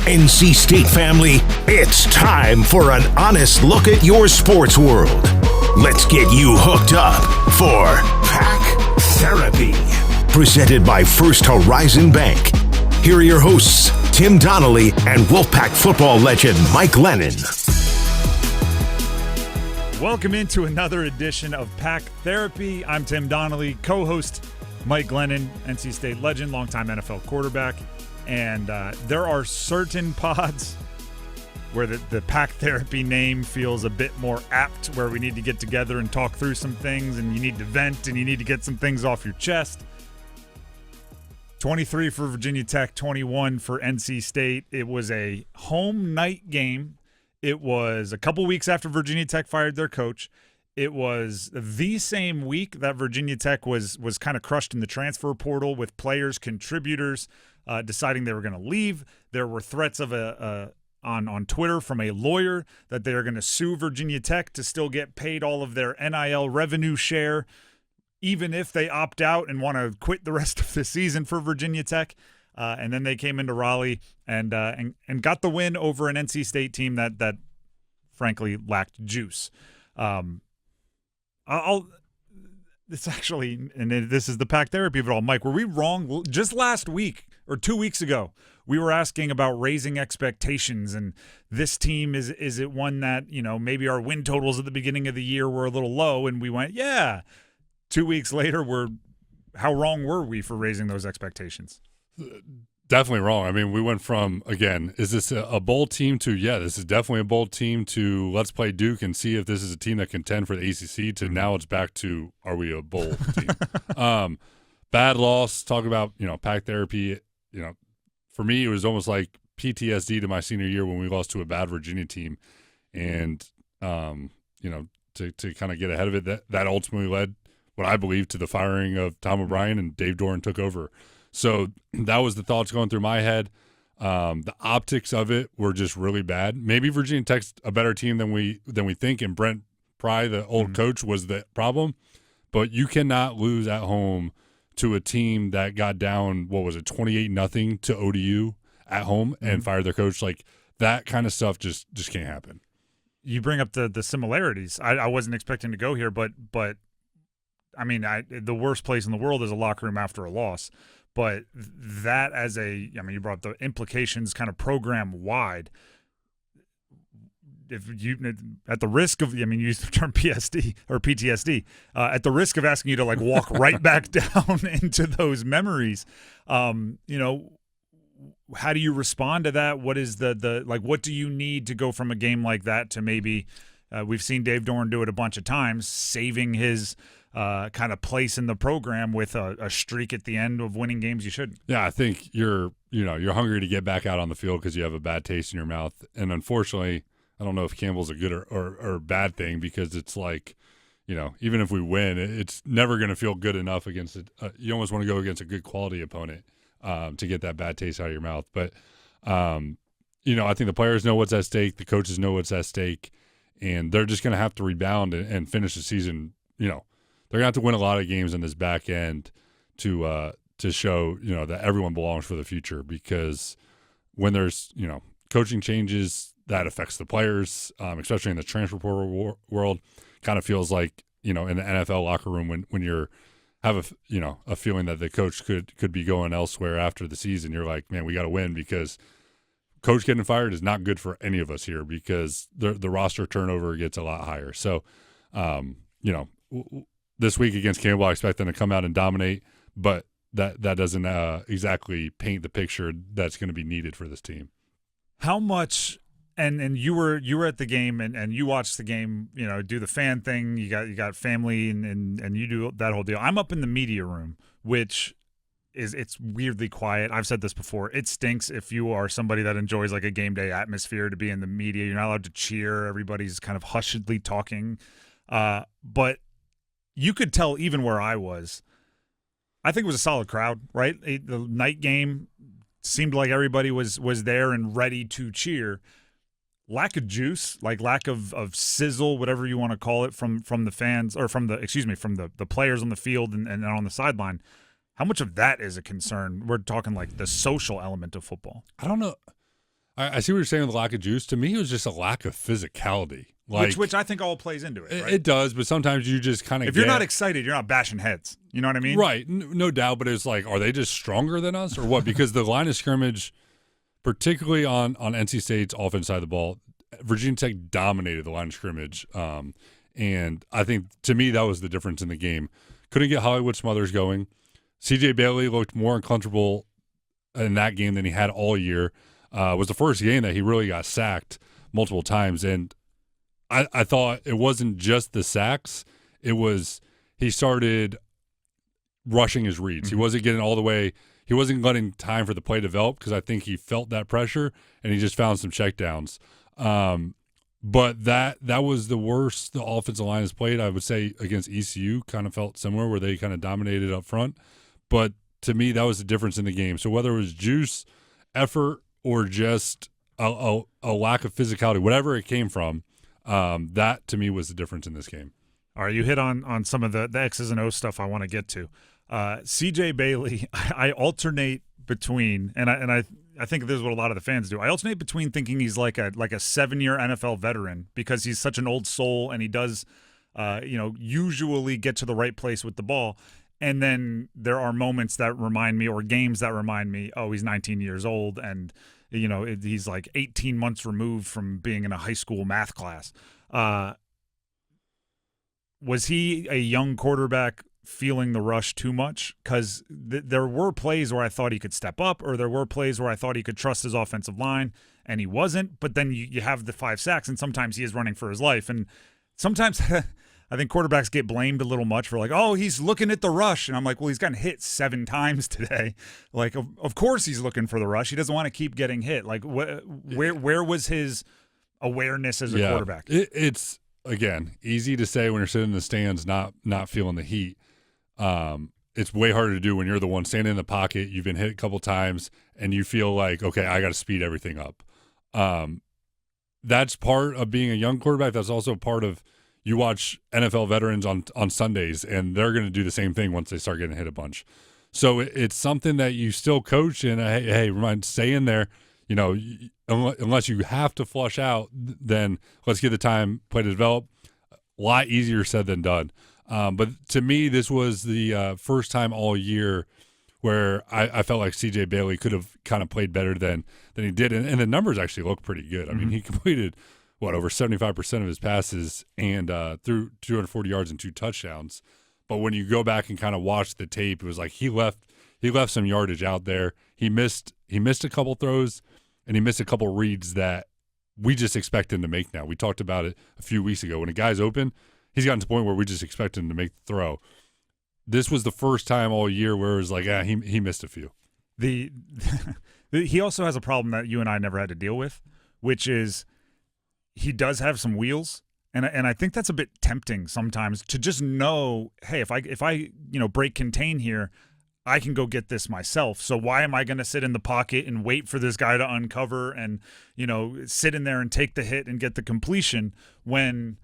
NC State family, it's time for an honest look at your sports world. Let's get you hooked up for Pack Therapy, presented by First Horizon Bank. Here are your hosts, Tim Donnelly and Wolfpack football legend Mike Glennon. Welcome into another edition of Pack Therapy. I'm Tim Donnelly, co-host Mike Glennon, NC State legend, longtime NFL quarterback. And there are certain pods where the Pack Therapy name feels a bit more apt, where we need to get together and talk through some things, and you need to vent, and you need to get some things off your chest. 23 for Virginia Tech, 21 for NC State. It was a home night game. It was a couple weeks after Virginia Tech fired their coach. It was the same week that Virginia Tech was kind of crushed in the transfer portal, with players, contributors deciding they were going to leave. There were threats of on Twitter from a lawyer that they are going to sue Virginia Tech to still get paid all of their NIL revenue share, even if they opt out and want to quit the rest of the season for Virginia Tech. And then they came into Raleigh and got the win over an NC State team that frankly lacked juice. This is the Pack Therapy of it all. Mike, were we wrong? Just last week or 2 weeks ago, we were asking about raising expectations, and this team, is it one that, maybe our win totals at the beginning of the year were a little low, and we went, yeah. 2 weeks later, how wrong were we for raising those expectations? Definitely wrong. I mean, we went from, again, is this a bowl team to, yeah, this is definitely a bowl team, to let's play Duke and see if this is a team that can contend for the ACC, to now it's back to, are we a bowl team? Bad loss, talk about, Pack Therapy. For me, it was almost like PTSD to my senior year when we lost to a bad Virginia team. And, to kind of get ahead of it, that ultimately led, what I believe, to the firing of Tom O'Brien, and Dave Doran took over. So that was the thoughts going through my head. The optics of it were just really bad. Maybe Virginia Tech's a better team than we think, and Brent Pry, the old coach, was the problem. But you cannot lose at home to a team that got down, 28-0 to ODU at home and fired their coach. Like, that kind of stuff just can't happen. You bring up the similarities. I wasn't expecting to go here, but I mean, the worst place in the world is a locker room after a loss. But that you brought up the implications kind of program wide. If you, at the risk of, you used the term PSD or PTSD, at the risk of asking you to walk right back down into those memories, how do you respond to that? What is what do you need to go from a game like that to maybe, we've seen Dave Doran do it a bunch of times, saving his kind of place in the program with a streak at the end of winning games you shouldn't. Yeah, I think you're hungry to get back out on the field because you have a bad taste in your mouth. And unfortunately, I don't know if Campbell's a good or bad thing, because it's even if we win, it's never going to feel good enough against it. You almost want to go against a good quality opponent to get that bad taste out of your mouth. But, I think the players know what's at stake. The coaches know what's at stake. And they're just going to have to rebound and finish the season. They're going to have to win a lot of games in this back end to show, that everyone belongs for the future, because when there's, coaching changes, that affects the players, especially in the transfer portal world. Kind of feels like, in the NFL locker room when you're have a feeling that the coach could be going elsewhere after the season. You're like, man, we got to win, because coach getting fired is not good for any of us here, because the roster turnover gets a lot higher. So, this week against Campbell, I expect them to come out and dominate, but that doesn't exactly paint the picture that's going to be needed for this team. How much, and you were at the game and you watched the game, do the fan thing. You got family and you do that whole deal. I'm up in the media room, which it's weirdly quiet. I've said this before. It stinks if you are somebody that enjoys a game day atmosphere to be in the media. You're not allowed to cheer. Everybody's kind of hushedly talking. But you could tell even where I was, I think it was a solid crowd, right? The night game seemed like everybody was there and ready to cheer. Lack of juice, lack of sizzle, whatever you want to call it, from the fans, or from the players on the field and on the sideline. How much of that is a concern? We're talking the social element of football. I don't know. I see what you're saying with the lack of juice. To me, it was just a lack of physicality. Like, which I think all plays into it. Right? It does, but sometimes you just kind of if you're not excited, you're not bashing heads. You know what I mean? Right, no doubt. But it's like, are they just stronger than us or what? Because the line of scrimmage, particularly on NC State's offense side of the ball, Virginia Tech dominated the line of scrimmage. And I think, to me, that was the difference in the game. Couldn't get Hollywood Smothers going. C.J. Bailey looked more uncomfortable in that game than he had all year. It was the first game that he really got sacked multiple times. And I thought it wasn't just the sacks. It was he started rushing his reads. He wasn't getting all the way. He wasn't letting time for the play develop because I think he felt that pressure, and he just found some checkdowns. But that was the worst the offensive line has played. I would say against ECU kind of felt similar where they kind of dominated up front. But to me, that was the difference in the game. So whether it was juice, effort, or just a lack of physicality, whatever it came from, that to me was the difference in this game. All right, you hit on some of the X's and O's stuff I want to get to. C.J. Bailey, I alternate between, and I think this is what a lot of the fans do. I alternate between thinking he's like a 7-year NFL veteran because he's such an old soul and he does, usually get to the right place with the ball. And then there are moments that remind me, or games that remind me, oh, he's 19 years old and he's like 18 months removed from being in a high school math class. Was he a young quarterback feeling the rush too much? Because there were plays where I thought he could step up, or there were plays where I thought he could trust his offensive line, and he wasn't. But then you have the 5 sacks, and sometimes he is running for his life. And sometimes I think quarterbacks get blamed a little much for like, oh, he's looking at the rush. And I'm like, well, he's gotten hit 7 times today. Like, of course he's looking for the rush. He doesn't want to keep getting hit. Like, where was his awareness as a quarterback? It's, again, easy to say when you're sitting in the stands not feeling the heat. It's way harder to do when you're the one standing in the pocket. You've been hit a couple times, and you feel like, okay, I got to speed everything up. That's part of being a young quarterback. That's also part of you watch NFL veterans on Sundays, and they're going to do the same thing once they start getting hit a bunch. So it's something that you still coach, and hey, stay in there. Unless you have to flush out, then let's give the time play to develop. A lot easier said than done. But to me, this was the first time all year where I felt like C.J. Bailey could have kind of played better than he did. And the numbers actually look pretty good. I mean, he completed, over 75% of his passes and threw 240 yards and 2 touchdowns. But when you go back and kind of watch the tape, it was like he left some yardage out there. He missed a couple throws, and he missed a couple reads that we just expect him to make now. We talked about it a few weeks ago. When a guy's open, he's gotten to the point where we just expect him to make the throw. This was the first time all year where it was like, he missed a few. He also has a problem that you and I never had to deal with, which is he does have some wheels, and I think that's a bit tempting sometimes to just know, hey, if I break contain here, I can go get this myself. So why am I going to sit in the pocket and wait for this guy to uncover and sit in there and take the hit and get the completion when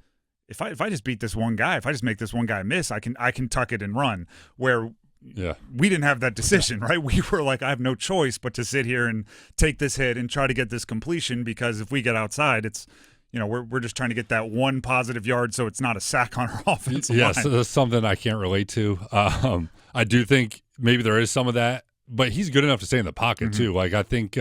if I just beat this one guy, if I just make this one guy miss, I can tuck it and run. Where we didn't have that decision, right? We were like, I have no choice but to sit here and take this hit and try to get this completion, because if we get outside, it's we're just trying to get that one positive yard so it's not a sack on our offensive line. Yes, that's something I can't relate to. I do think maybe there is some of that, but he's good enough to stay in the pocket too. Like, I think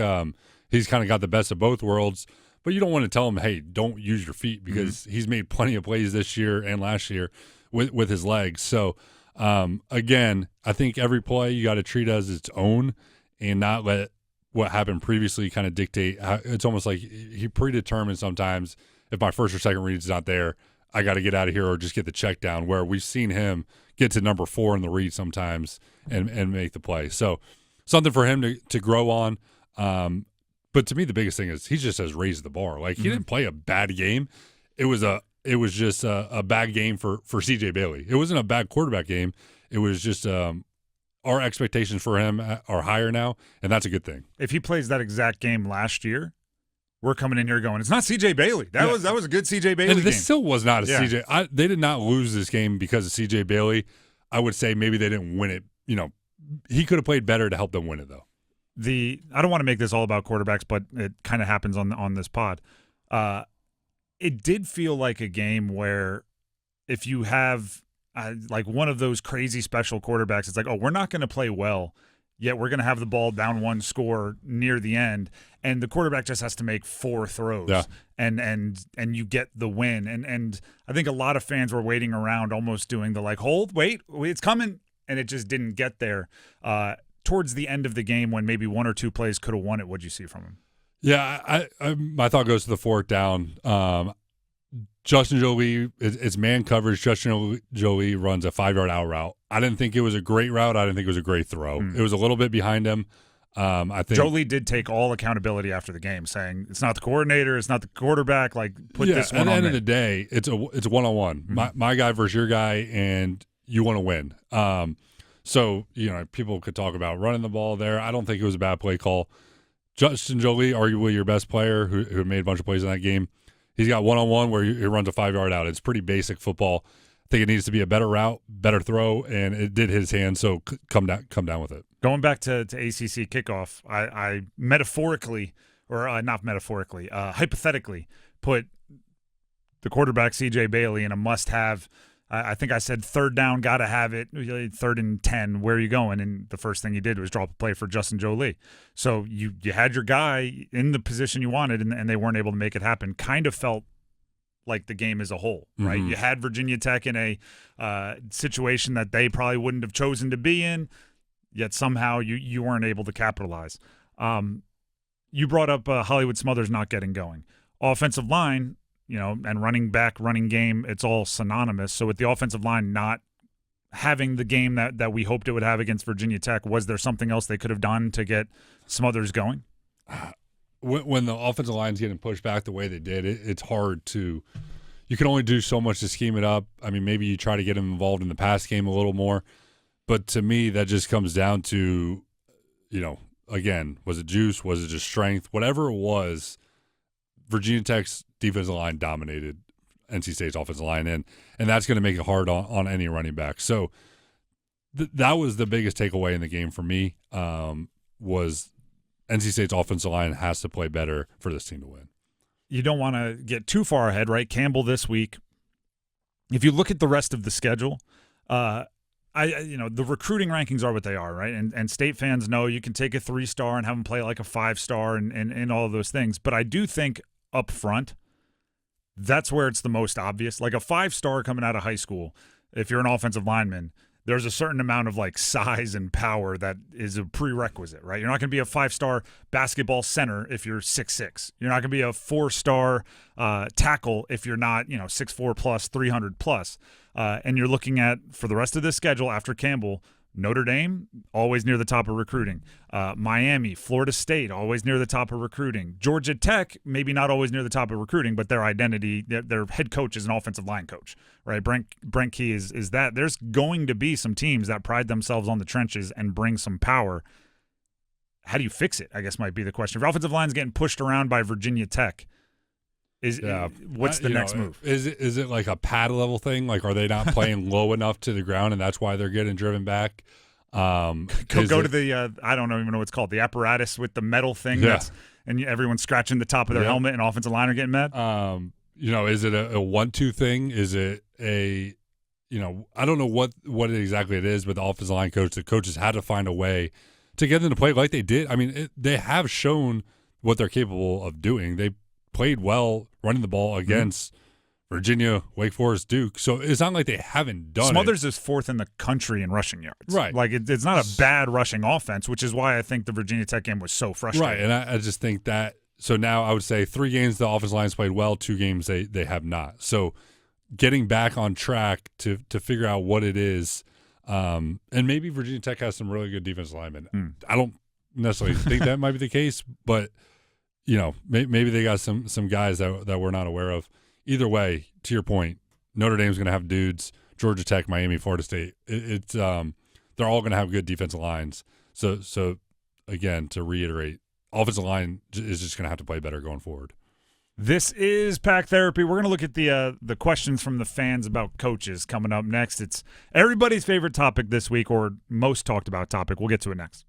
he's kind of got the best of both worlds. But you don't want to tell him, hey, don't use your feet, because he's made plenty of plays this year and last year with his legs. So, again, I think every play you got to treat as its own and not let what happened previously kind of dictate. It's almost like he predetermined sometimes, if my first or second read is not there, I got to get out of here or just get the check down, where we've seen him get to number 4 in the read sometimes and make the play. So something for him to grow on. But to me, the biggest thing is he just has raised the bar. Like, he didn't play a bad game. It was just a bad game for C.J. Bailey. It wasn't a bad quarterback game. It was just our expectations for him are higher now, and that's a good thing. If he plays that exact game last year, we're coming in here going, it's not C.J. Bailey. That was a good C.J. Bailey game. This still was not a C.J. They did not lose this game because of C.J. Bailey. I would say maybe they didn't win it. He could have played better to help them win it, though. I don't want to make this all about quarterbacks, but it kind of happens on this pod. It did feel like a game where if you have like one of those crazy special quarterbacks, it's like, oh, we're not going to play well, yet we're going to have the ball down one score near the end, and the quarterback just has to make 4 throws, and you get the win. And I think a lot of fans were waiting around, almost doing the like, hold, wait, it's coming, and it just didn't get there. Towards the end of the game, when maybe 1 or 2 plays could have won it, what'd you see from him? Yeah, my thought goes to the 4th down. Justin Jolie, it's man coverage. Justin Jolie runs a 5-yard out route. I didn't think it was a great route. I didn't think it was a great throw. It was a little bit behind him. I think Jolie did take all accountability after the game, saying it's not the coordinator, it's not the quarterback. Like, put this one on. At the end me. of the day, it's one-on-one. My guy versus your guy, and you want to win. So people could talk about running the ball there. I don't think it was a bad play call. Justin Jolie, arguably your best player, who made a bunch of plays in that game. He's got one-on-one where he runs a 5-yard out. It's pretty basic football. I think it needs to be a better route, better throw, and it did hit his hand, so come down with it. Going back to ACC kickoff, I metaphorically, or not metaphorically, hypothetically put the quarterback C.J. Bailey in a must-have. I think I said 3rd down, got to have it, 3rd and 10, where are you going? And the first thing he did was drop a play for Justin Jolie. So you had your guy in the position you wanted, and they weren't able to make it happen. Kind of felt like the game as a whole, right? You had Virginia Tech in a situation that they probably wouldn't have chosen to be in, yet somehow you weren't able to capitalize. You brought up Hollywood Smothers not getting going. Offensive line, and running back, running game, it's all synonymous. So with the offensive line not having the game that we hoped it would have against Virginia Tech, was there something else they could have done to get Smothers going? When the offensive line's getting pushed back the way they did, it's hard to – you can only do so much to scheme it up. I mean, maybe you try to get them involved in the pass game a little more. But to me, that just comes down to, again, was it juice? Was it just strength? Whatever it was, Virginia Tech's defensive line dominated NC State's offensive line, and that's going to make it hard on any running back. So that was the biggest takeaway in the game for me, was NC State's offensive line has to play better for this team to win. You don't want to get too far ahead, right? Campbell this week. If you look at the rest of the schedule, the recruiting rankings are what they are, right? And State fans know you can take a 3-star and have them play like a 5-star and all of those things. But I do think up front, that's where it's the most obvious. Like a 5-star coming out of high school, if you're an offensive lineman, there's a certain amount of like size and power that is a prerequisite, right? You're not going to be a 5-star basketball center if you're 6'6". You're not going to be a 4-star tackle if you're not, 6'4 plus, 300 plus. And you're looking at, for the rest of this schedule after Campbell, Notre Dame, always near the top of recruiting. Miami, Florida State, always near the top of recruiting. Georgia Tech, maybe not always near the top of recruiting, but their identity, their head coach is an offensive line coach, right? Brent Key is that. There's going to be some teams that pride themselves on the trenches and bring some power. How do you fix it, I guess might be the question. If your offensive line's getting pushed around by Virginia Tech, what's the next move? Is it like a pad level thing? Like, are they not playing low enough to the ground, and that's why they're getting driven back? Go to the I don't even know what it's called, the apparatus with the metal thing, and everyone's scratching the top of their helmet, and offensive line are getting mad. Is it a 1-2 thing? Is it a I don't know what exactly it is, but the offensive line coach, the coaches had to find a way to get them to play like they did. I mean, they have shown what they're capable of doing. They played well running the ball against Virginia, Wake Forest, Duke. So it's not like they haven't done Smothers is 4th in the country in rushing yards. Right. Like, it's not a bad rushing offense, which is why I think the Virginia Tech game was so frustrating. Right, and I just think that – so now I would say 3 games the offensive line's played well, 2 games they have not. So getting back on track to figure out what it is, and maybe Virginia Tech has some really good defensive linemen. I don't necessarily think that might be the case, but – maybe they got some guys that we're not aware of. Either way, to your point, Notre Dame's going to have dudes. Georgia Tech, Miami, Florida State. They're all going to have good defensive lines. So again, to reiterate, offensive line is just going to have to play better going forward. This is Pack Therapy. We're going to look at the questions from the fans about coaches coming up next. It's everybody's favorite topic this week, or most talked about topic. We'll get to it next.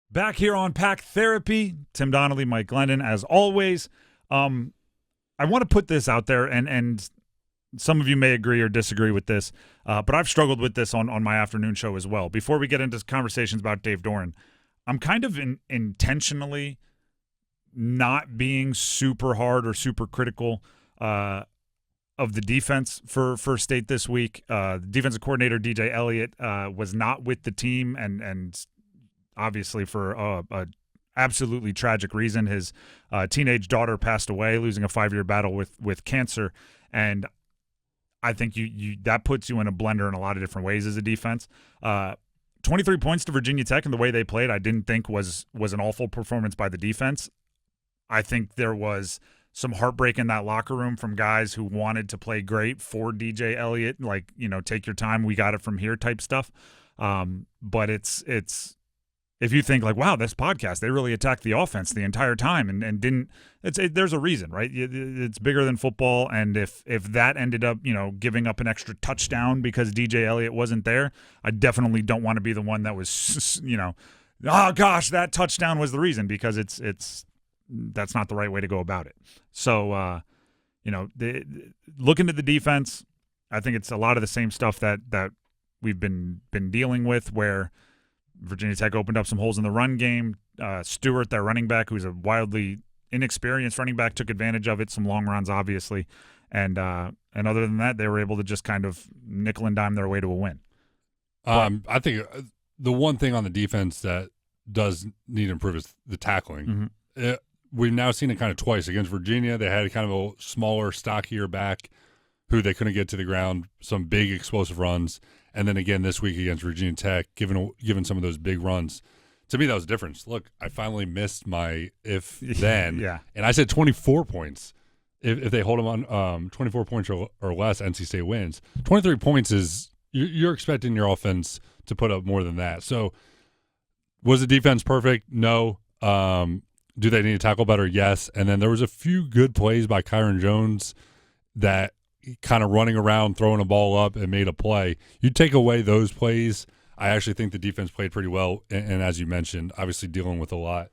Back here on Pack Therapy, Tim Donnelly, Mike Glennon, as always. I want to put this out there, and some of you may agree or disagree with this, but I've struggled with this on my afternoon show as well. Before we get into conversations about Dave Doran, I'm kind of intentionally not being super hard or super critical of the defense for State this week. The defensive coordinator, DJ Elliott, was not with the team, and obviously for a absolutely tragic reason. His teenage daughter passed away, losing a 5-year battle with cancer, and I think you that puts you in a blender in a lot of different ways as a defense. 23 points to Virginia Tech, and the way they played, I didn't think was an awful performance by the defense. I think there was some heartbreak in that locker room from guys who wanted to play great for DJ Elliott, like, take your time, we got it from here type stuff. But it's if you think like, wow, this podcast, they really attacked the offense the entire time and didn't – there's a reason, right? It's bigger than football, and if that ended up, giving up an extra touchdown because DJ Elliott wasn't there, I definitely don't want to be the one that was, oh, gosh, that touchdown was the reason, because that's not the right way to go about it. So, looking at the defense, I think it's a lot of the same stuff that we've been dealing with, where Virginia Tech opened up some holes in the run game. Stewart, their running back, who's a wildly inexperienced running back, took advantage of it. Some long runs, obviously, and other than that, they were able to just kind of nickel and dime their way to a win. I think the one thing on the defense that does need to improve is the tackling. Mm-hmm. We've now seen it kind of twice. Against Virginia, they had kind of a smaller, stockier back who they couldn't get to the ground, some big explosive runs. And then again this week against Virginia Tech, given some of those big runs. To me, that was a difference. Look, I finally missed my if-then. Yeah. And I said 24 points. If they hold them on 24 points or less, NC State wins. 23 points is you're expecting your offense to put up more than that. So was the defense perfect? No. Do they need to tackle better? Yes. And then there was a few good plays by Kyron Jones that kind of running around, throwing a ball up and made a play. You take away those plays, I actually think the defense played pretty well. And as you mentioned, obviously dealing with a lot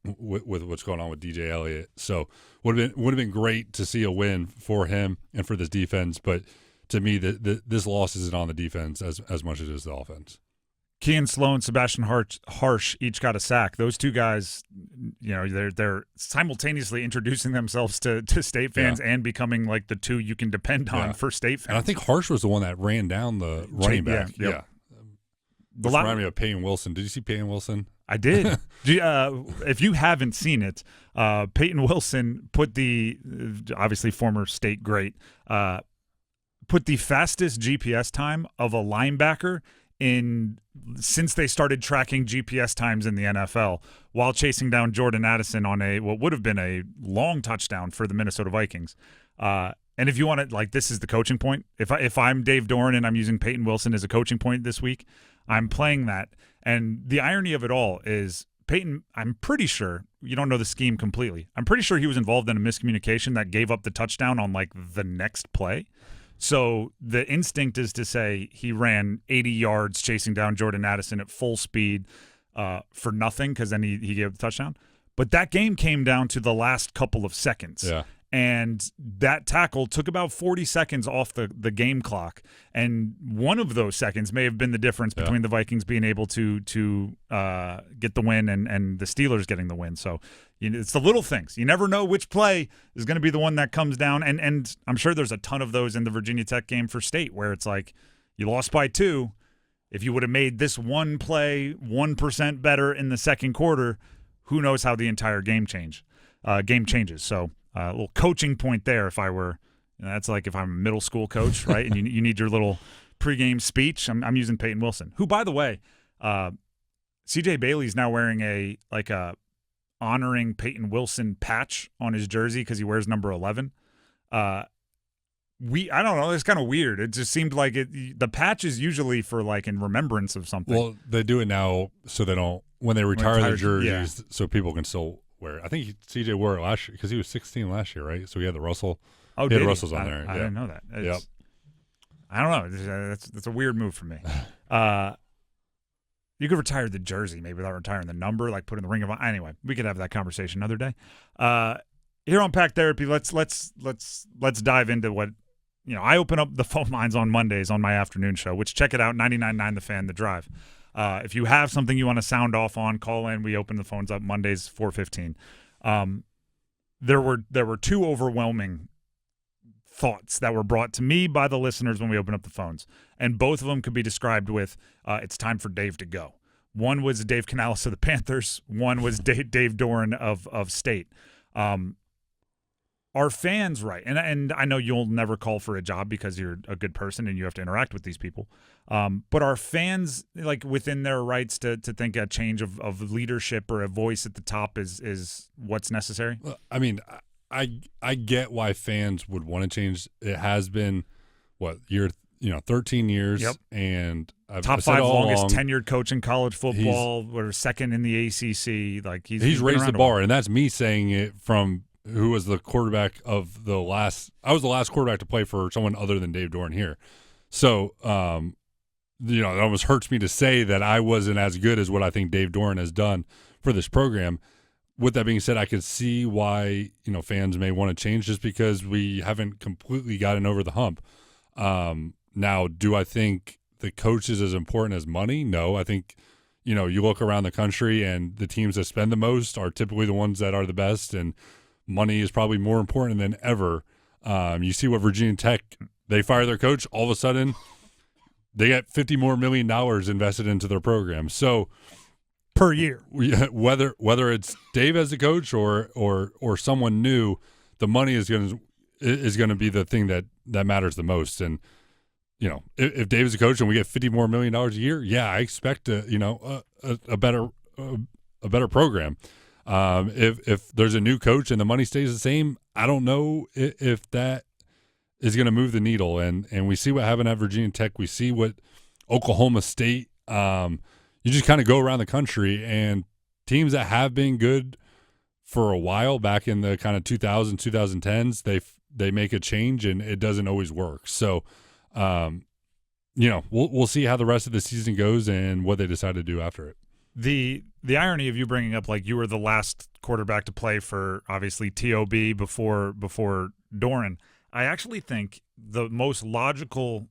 with what's going on with DJ Elliott. So would have been great to see a win for him and for this defense. But to me, this loss isn't on the defense as much as it is the offense. Kean Sloan, Sebastian Harsh each got a sack. Those two guys, they're simultaneously introducing themselves to State fans and becoming like the two you can depend on for State fans. And I think Harsh was the one that ran down the running back. Yeah. Which reminded me of Peyton Wilson. Did you see Peyton Wilson? I did. If you haven't seen it, Peyton Wilson put the obviously former State great, put the fastest GPS time of a linebacker since they started tracking GPS times in the NFL, while chasing down Jordan Addison on what would have been a long touchdown for the Minnesota Vikings. And if you want to, this is the coaching point. If I'm Dave Doran and I'm using Peyton Wilson as a coaching point this week, I'm playing that. And the irony of it all is Peyton, I'm pretty sure, you don't know the scheme completely, I'm pretty sure he was involved in a miscommunication that gave up the touchdown on the next play. So the instinct is to say he ran 80 yards chasing down Jordan Addison at full speed for nothing, because then he gave the touchdown. But that game came down to the last couple of seconds. Yeah. And that tackle took about 40 seconds off the game clock. And one of those seconds may have been the difference between the Vikings being able to get the win and the Steelers getting the win. So it's the little things. You never know which play is going to be the one that comes down. And I'm sure there's a ton of those in the Virginia Tech game for State, where it's like you lost by 2. If you would have made this one play 1% better in the second quarter, who knows how the entire game changes. So a little coaching point there. If I were, that's like if I'm a middle school coach, right? And you need your little pregame speech. I'm using Peyton Wilson, who, by the way, CJ Bailey's now wearing a honoring Peyton Wilson patch on his jersey because he wears number 11. I don't know. It's kind of weird. It just seemed like the patch is usually for in remembrance of something. Well, they do it now so they don't when they retire their jerseys, so people can still wear it. I think CJ wore it last year because he was 16 last year, right? So he had the Russell. Oh, he had Russells on there. I didn't know that. I don't know. That's a weird move for me. You could retire the jersey, maybe without retiring the number, like put in the Ring of Honor. Anyway, we could have that conversation another day. Here on Pack Therapy, let's dive into what, I open up the phone lines on Mondays on my afternoon show, which check it out, 99.9 The Fan, The Drive. If you have something you want to sound off on, call in. We open the phones up Mondays, 4:15. There were two overwhelming thoughts that were brought to me by the listeners when we opened up the phones, and both of them could be described with, it's time for Dave to go. One was Dave Canales of the Panthers. One was Dave Doran of State. Are fans right? And I know you'll never call for a job because you're a good person and you have to interact with these people. But are fans like within their rights to think a change of leadership or a voice at the top is what's necessary? Well, I mean, I get why fans would want to change. It has been 13 years. Yep. And I've top said 5 all longest along, tenured coach in college football. We're second in the ACC. Like he's raised the bar, and that's me saying it from who was the quarterback of the last. I was the last quarterback to play for someone other than Dave Doran here. So, it almost hurts me to say that I wasn't as good as what I think Dave Doran has done for this program. With that being said, I could see why fans may want to change just because we haven't completely gotten over the hump. Now, do I think the coach is as important as money? No, I think you look around the country and the teams that spend the most are typically the ones that are the best, and money is probably more important than ever. You see what Virginia Tech, they fire their coach, all of a sudden they get $50 million more invested into their program. So per year, whether it's Dave as the coach or someone new, the money is going to be the thing that matters the most. And if Dave is a coach and we get $50 million more a year, yeah, I expect a better program. If there's a new coach and the money stays the same, I don't know if that is going to move the needle. And we see what happened at Virginia Tech. We see what Oklahoma State. You just kind of go around the country, and teams that have been good for a while back in the kind of 2000s, 2010s, they make a change and it doesn't always work. So, we'll see how the rest of the season goes and what they decide to do after it. The irony of you bringing up like you were the last quarterback to play for obviously TOB before Doran, I actually think the most logical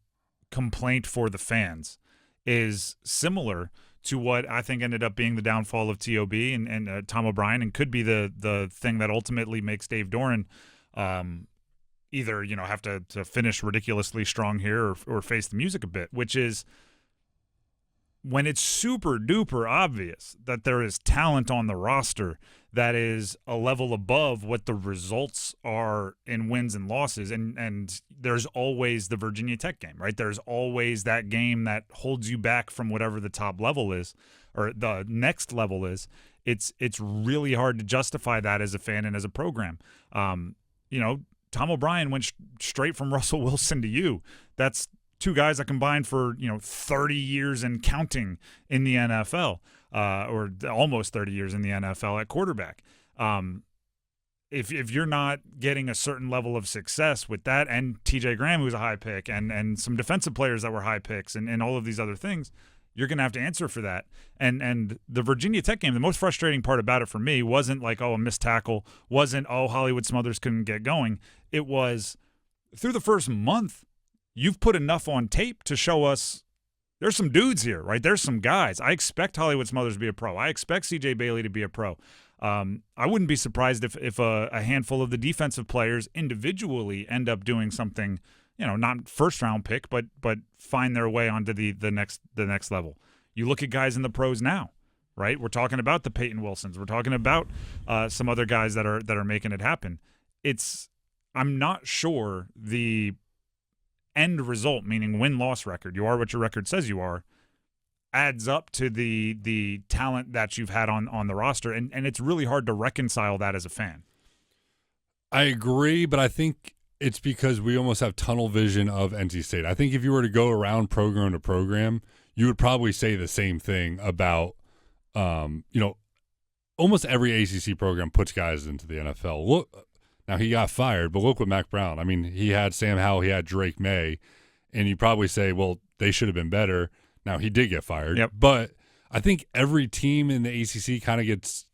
complaint for the fans is similar to what I think ended up being the downfall of TOB and Tom O'Brien, and could be the thing that ultimately makes Dave Doran either have to finish ridiculously strong here or face the music a bit, which is when it's super duper obvious that there is talent on the roster that is a level above what the results are in wins and losses. And there's always the Virginia Tech game, right? There's always that game that holds you back from whatever the top level is or the next level is. It's really hard to justify that as a fan and as a program. Tom O'Brien went straight from Russell Wilson to you. That's two guys that combined for 30 years and counting in the NFL, or almost 30 years in the NFL at quarterback. If you're not getting a certain level of success with that, and TJ Graham, who's a high pick, and some defensive players that were high picks, and all of these other things, you're going to have to answer for that. And the Virginia Tech game, the most frustrating part about it for me wasn't like, a missed tackle, wasn't, Hollywood Smothers couldn't get going. It was through the first month, you've put enough on tape to show us there's some dudes here, right? There's some guys. I expect Hollywood Smothers to be a pro. I expect C.J. Bailey to be a pro. I wouldn't be surprised if a handful of the defensive players individually end up doing something, not first-round pick, but find their way onto the next level. You look at guys in the pros now, right? We're talking about the Peyton Wilsons. We're talking about some other guys that are making it happen. I'm not sure the end result, meaning win-loss record, you are what your record says you are, adds up to the talent that you've had on the roster, and it's really hard to reconcile that as a fan. I agree, but I think it's because we almost have tunnel vision of NC State. I think if you were to go around program to program, you would probably say the same thing about, almost every ACC program puts guys into the NFL. Look, now he got fired, but look what Mac Brown. I mean, he had Sam Howell, he had Drake May, and you probably say, well, they should have been better. Now he did get fired, yep. But I think every team in the ACC kind of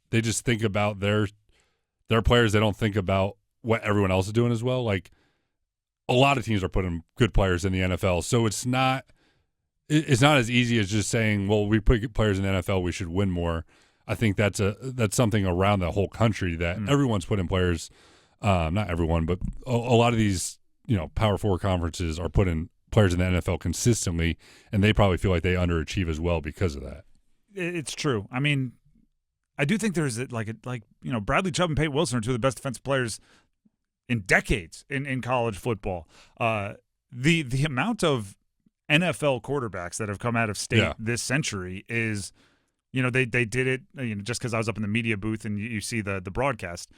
they just think about their players. They don't think about what everyone else is doing as well. Like a lot of teams are putting good players in the NFL, so it's not as easy as just saying, well, we put good players in the NFL, we should win more. I think that's something around the whole country that everyone's putting players. Not everyone, but a lot of these, Power 4 conferences are putting players in the NFL consistently, and they probably feel like they underachieve as well because of that. It's true. I mean, I do think there's Bradley Chubb and Peyton Wilson are two of the best defensive players in decades in college football. The amount of NFL quarterbacks that have come out of state this century is, they did it just because I was up in the media booth and you see the broadcast.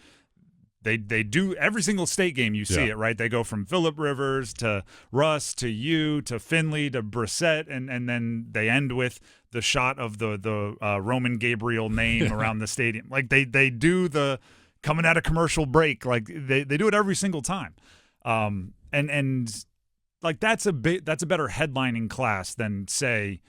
They do every single state game. You see it, right? They go from Phillip Rivers to Russ to you to Finley to Brissett, and then they end with the shot of the Roman Gabriel name around the stadium. Like they do the coming out of commercial break. Like they do it every single time, and like that's a better headlining class than say,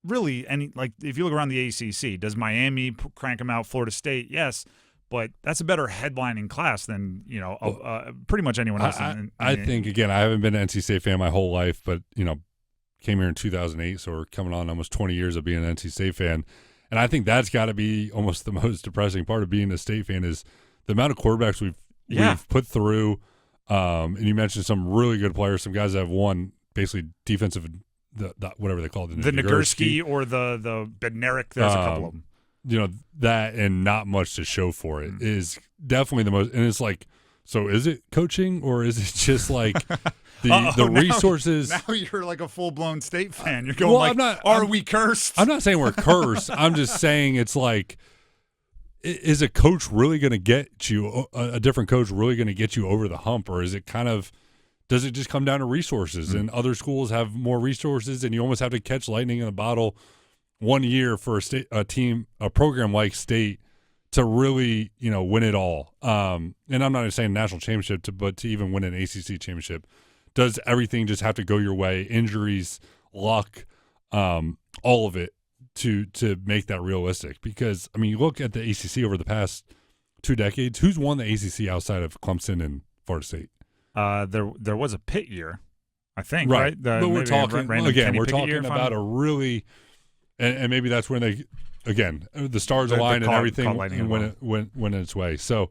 really any like if you look around the ACC, does Miami crank them out? Florida State, yes. But that's a better headlining class than, pretty much anyone else. I think, again, I haven't been an NC State fan my whole life, but, came here in 2008, so we're coming on almost 20 years of being an NC State fan. And I think that's got to be almost the most depressing part of being a State fan is the amount of quarterbacks we've put through. And you mentioned some really good players, some guys that have won basically defensive, the whatever they call it. The Nagurski or the Bednarik, there's a couple of them. That and not much to show for it is definitely the most. And it's like, so is it coaching or is it just like the resources? Now you're like a full blown State fan. You're going are we cursed? I'm not saying we're cursed. I'm just saying it's like, is a coach really going to get you, a different coach really going to get you over the hump? Or is it does it just come down to resources? And other schools have more resources and you almost have to catch lightning in a bottle 1 year for a program like State to really, win it all. And I'm not saying national championship, but to even win an ACC championship, does everything just have to go your way? Injuries, luck, all of it to make that realistic? Because you look at the ACC over the past 2 decades. Who's won the ACC outside of Clemson and Florida State? There was a Pitt year, I think. Right? But we're talking about a really. And maybe that's when the stars align and everything and went its way. So,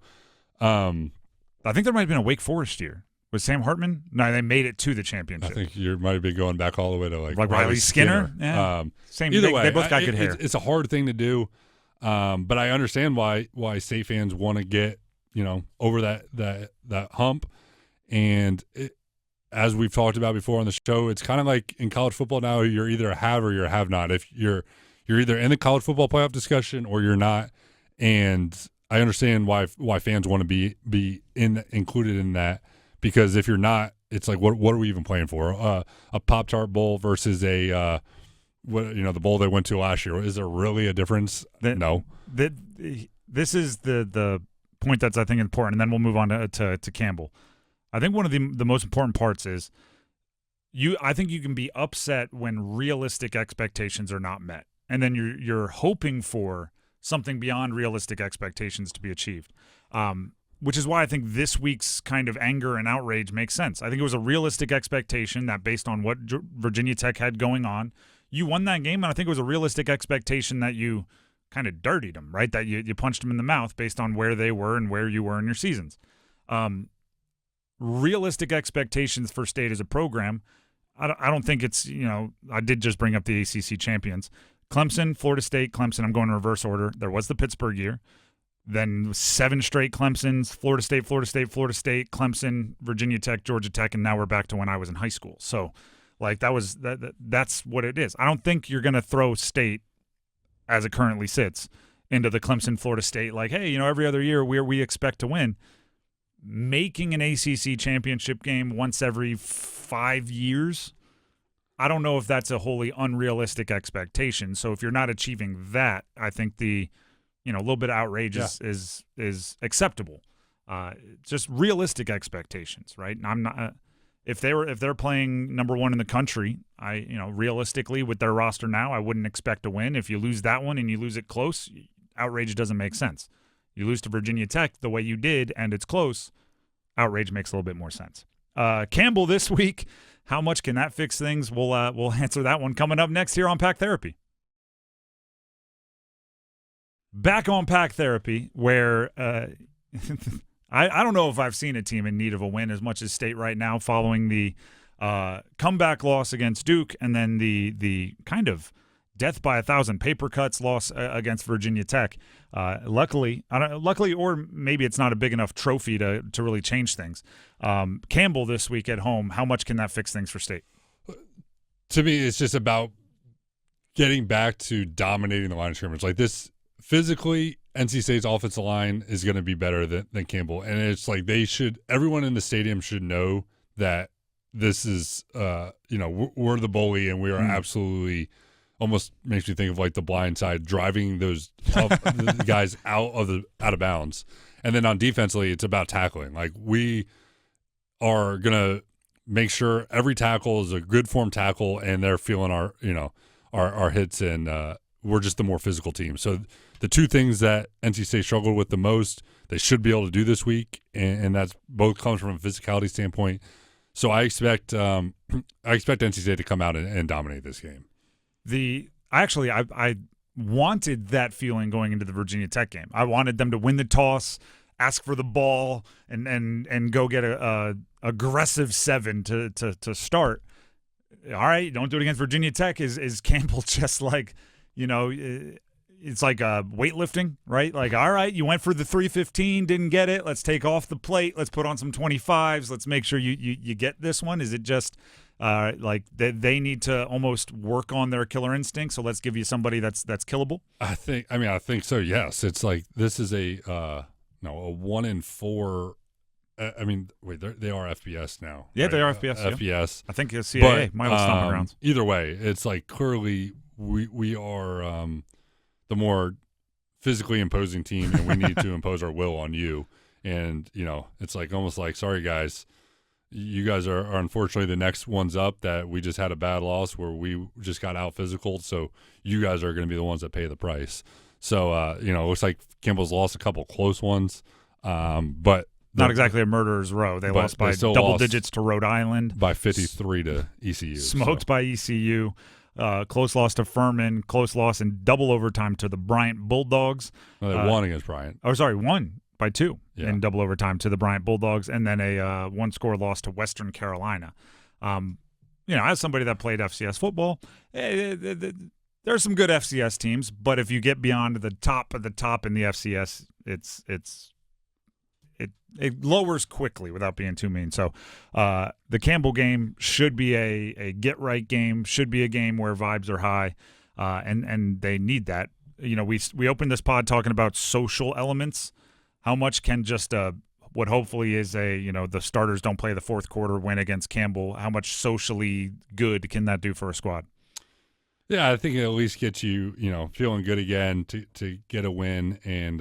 I think there might have been a Wake Forest year. Was Sam Hartman? No, they made it to the championship. I think you might be going back all the way to like Riley Skinner. Yeah. Same. Either way, they both got good hair. It's a hard thing to do, but I understand why State fans want to get over that hump, and as we've talked about before on the show, it's kind of like in college football now, you're either a have or you're a have not. If you're either in the college football playoff discussion or you're not. And I understand why fans want to be included in that, because if you're not, it's like, what are we even playing for? A Pop-Tart Bowl versus the bowl they went to last year. Is there really a difference? No. This is the point that's, I think, important, and then we'll move on to Campbell. I think one of the most important parts is I think you can be upset when realistic expectations are not met, and then you're hoping for something beyond realistic expectations to be achieved, which is why I think this week's kind of anger and outrage makes sense. I think it was a realistic expectation that based on what Virginia Tech had going on, you won that game, and I think it was a realistic expectation that you kind of dirtied them, right? That you punched them in the mouth based on where they were and where you were in your seasons. Realistic expectations for State as a program, I don't think it's, I did just bring up the ACC champions. Clemson, Florida State, Clemson, I'm going in reverse order. There was the Pittsburgh year. Then 7 straight Clemsons, Florida State, Clemson, Virginia Tech, Georgia Tech, and now we're back to when I was in high school. So, that's what it is. I don't think you're going to throw State, as it currently sits, into the Clemson, Florida State, like, hey, every other year we expect to win. Making an ACC championship game once every 5 years, I don't know if that's a wholly unrealistic expectation. So if you're not achieving that, I think the little bit of outrage is acceptable. Just realistic expectations, right? And I'm not if they're playing number one in the country, realistically with their roster now, I wouldn't expect to win. If you lose that one and you lose it close, outrage doesn't make sense. You lose to Virginia Tech the way you did, and it's close, outrage makes a little bit more sense. Campbell this week, how much can that fix things? We'll answer that one coming up next here on Pack Therapy. Back on Pack Therapy, where I don't know if I've seen a team in need of a win as much as State right now, following the comeback loss against Duke, and then the kind of death by 1,000 paper cuts loss against Virginia Tech. Luckily, or maybe it's not a big enough trophy to really change things. Campbell this week at home, how much can that fix things for State? To me, it's just about getting back to dominating the line of scrimmage. Like this, physically, NC State's offensive line is going to be better than Campbell. And it's like everyone in the stadium should know that this is, we're the bully, and we are absolutely – almost makes me think of like the blind side, driving those tough guys out of bounds. And then on defensively, it's about tackling. Like we are going to make sure every tackle is a good form tackle, and they're feeling our hits, and we're just the more physical team. So the two things that NC State struggled with the most, they should be able to do this week, and that's both comes from a physicality standpoint. So I expect NC State to come out and dominate this game. I wanted that feeling going into the Virginia Tech game. I wanted them to win the toss, ask for the ball, and go get a aggressive 7 to start. All right, don't do it against Virginia Tech. Is Campbell just like, it's like weightlifting, right? Like, all right, you went for the 315, didn't get it. Let's take off the plate. Let's put on some 25s. Let's make sure you get this one. Is it just like they need to almost work on their killer instinct? So let's give you somebody that's killable. I think so. Yes, it's like this is a 1 in 4. Wait, they are FBS now. Yeah, right? they are FBS. FBS. Yeah. I think it's CAA. My old stomping grounds. Either way, it's like clearly we are the more physically imposing team, and we need to impose our will on you. And it's like almost like, sorry guys, you guys are unfortunately the next ones up that we just had a bad loss where we just got out physical. So you guys are going to be the ones that pay the price. So it looks like Campbell's lost a couple close ones, but not exactly a murderer's row. They lost by double digits to Rhode Island, by 53 to ECU. Smoked by ECU. Close loss to Furman. Close loss in double overtime to the Bryant Bulldogs. No, they won against Bryant. Won by 2 in double overtime to the Bryant Bulldogs, and then a one-score loss to Western Carolina. As somebody that played FCS football, there's some good FCS teams, but if you get beyond the top of the top in the FCS, it lowers quickly without being too mean. So the Campbell game should be a get-right game, should be a game where vibes are high, and they need that. We opened this pod talking about social elements. How much can just what hopefully is the starters don't play the fourth quarter win against Campbell, how much socially good can that do for a squad? Yeah, I think it at least gets you, feeling good again to get a win and,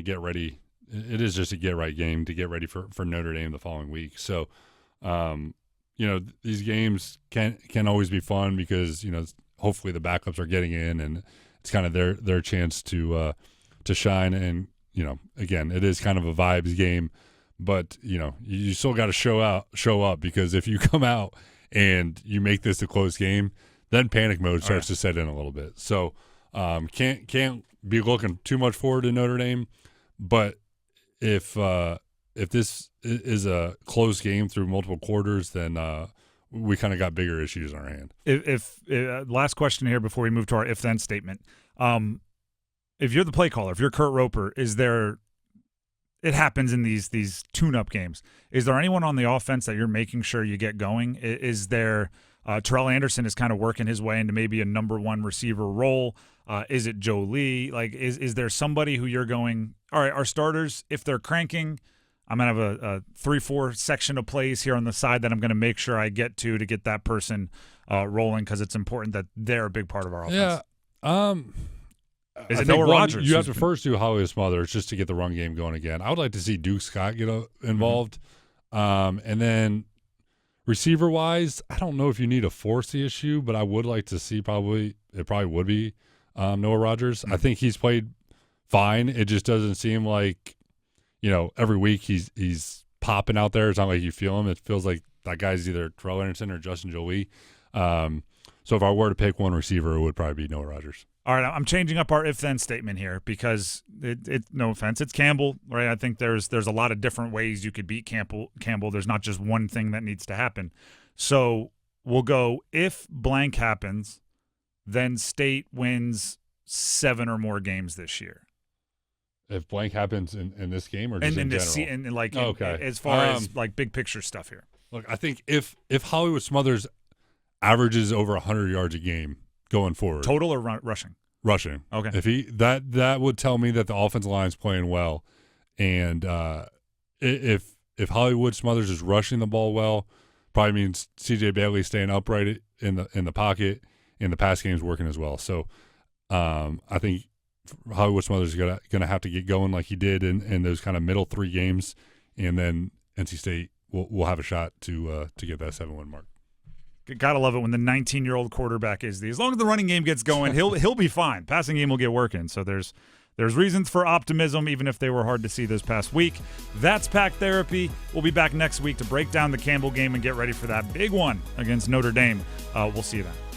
get ready. It is just a get-right game to get ready for Notre Dame the following week. So, these games can always be fun because, hopefully the backups are getting in and it's kind of their chance to shine. And, again, it is kind of a vibes game, but, you still got to show up because if you come out and you make this a close game, then panic mode starts to set in a little bit. So can't be looking too much forward to Notre Dame, but if this is a close game through multiple quarters, then we kind of got bigger issues on our hand. If last question here before we move to our if-then statement. If you're the play caller, if you're Kurt Roper, it happens in these tune-up games. Is there anyone on the offense that you're making sure you get going? Is there Terrell Anderson is kind of working his way into maybe a number one receiver role? Is it Joe Lee? Like, is there somebody who you're going, all right, our starters, if they're cranking, I'm going to have a 3-4 section of plays here on the side that I'm going to make sure I get to get that person rolling because it's important that they're a big part of our offense. Yeah. Is it Noah Rogers? You have to first do Holly Smothers just to get the run game going again. I would like to see Duke Scott get involved. And then receiver-wise, I don't know if you need to force the issue, but I would like to see it probably would be Noah Rogers. I think he's played fine. It just doesn't seem like, every week he's popping out there. It's not like you feel him. It feels like that guy's either Terrell Anderson or Justin Jolie. So if I were to pick one receiver, it would probably be Noah Rogers. All right, I'm changing up our if-then statement here because no offense, it's Campbell, right? I think there's a lot of different ways you could beat Campbell. There's not just one thing that needs to happen. So we'll go if blank happens, then State wins 7 or more games this year. If blank happens in this game or just in general? As far as like big picture stuff here. Look, I think if Hollywood Smothers averages over 100 yards a game going forward. Total or rushing? Rushing. Okay. If that would tell me that the offensive line is playing well, and if Hollywood Smothers is rushing the ball well, probably means C.J. Bailey staying upright in the pocket, and the pass game is working as well. So I think Hollywood Smothers is gonna have to get going like he did in those kind of middle 3 games, and then NC State will have a shot to get that 7-win mark. Gotta love it when the 19-year-old quarterback is as long as the running game gets going, he'll be fine. Passing game will get working. So there's reasons for optimism, even if they were hard to see this past week. That's Pack Therapy. We'll be back next week to break down the Campbell game and get ready for that big one against Notre Dame. We'll see you then.